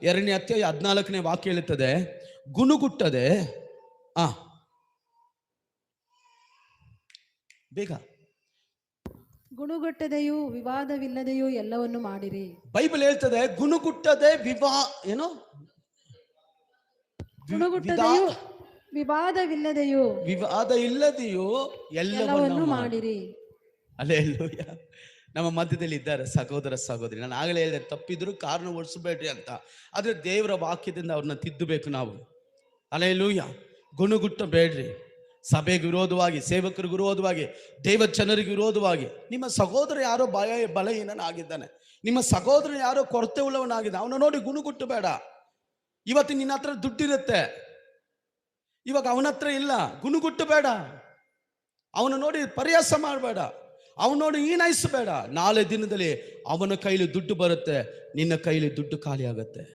2ನೇ ಅಧ್ಯಾಯ 14ನೇ ವಾಕ್ಯ ಹೇಳುತ್ತದೆ, ಗುಣುಗುಟ್ಟದೆ ಬೇಗ ಗುಣುಗುಟ್ಟದೆಯೂ ವಿವಾದವಿಲ್ಲದೆಯೂ ಎಲ್ಲವನ್ನು ಮಾಡಿರಿ. ಬೈಬಲ್ ಹೇಳ್ತದೆ ಗುಣುಗುಟ್ಟದೆ ಏನು ಗುಣುಗುಟ್ಟದೆಯೂ ವಿವಾದವಿಲ್ಲದೆಯೂ ವಿವಾದ ಇಲ್ಲದೆಯೂ ಎಲ್ಲವನ್ನು ಮಾಡಿರಿ. ಹಲ್ಲೆಲೂಯಾ. ನಮ್ಮ ಮಧ್ಯದಲ್ಲಿ ಇದ್ದಾರೆ ಸಹೋದರ ಸಹೋದರಿ. ನಾನು ಆಗಲೇ ಹೇಳಿದೆ, ತಪ್ಪಿದ್ರು ಕಾರಣ ಓಡಿಸಬೇಡ್ರಿ ಅಂತ. ಆದ್ರೆ ದೇವರ ವಾಕ್ಯದಿಂದ ಅವ್ರನ್ನ ತಿದ್ದಬೇಕು ನಾವು. ಹಲ್ಲೆಲೂಯಾ. ಗುಣುಗುಟ್ಟಬೇಡ್ರಿ. ಸಭೆಗೆ ವಿರೋಧವಾಗಿ, ಸೇವಕರಿಗೆ ವಿರೋಧವಾಗಿ, ದೇವ ಜನರಿಗೆ ವಿರೋಧವಾಗಿ. ನಿಮ್ಮ ಸಹೋದರ ಯಾರೋ ಬಲಹೀನನಾಗಿದ್ದಾನೆ, ನಿಮ್ಮ ಸಹೋದರ ಯಾರೋ ಕೊರತೆ ಉಳ್ಳವನಾಗಿದ್ದಾನೆ, ಅವನ ನೋಡಿ ಗುಣುಗುಟ್ಟಬೇಡ. ಇವತ್ತು ನಿನ್ನ ಹತ್ರ ದುಡ್ಡಿರುತ್ತೆ, ಇವಾಗ ಅವನ ಹತ್ರ ಇಲ್ಲ, ಗುಣುಗುಟ್ಟಬೇಡ. ಅವನು ನೋಡಿ ಪರಿಹಾಸ ಮಾಡಬೇಡ, ಅವನು ನೋಡಿ ಹೀನಾಯಿಸಬೇಡ. ನಾಳೆ ದಿನದಲ್ಲಿ ಅವನ ಕೈಲಿ ದುಡ್ಡು ಬರುತ್ತೆ, ನಿನ್ನ ಕೈಲಿ ದುಡ್ಡು ಖಾಲಿ ಆಗುತ್ತೆ.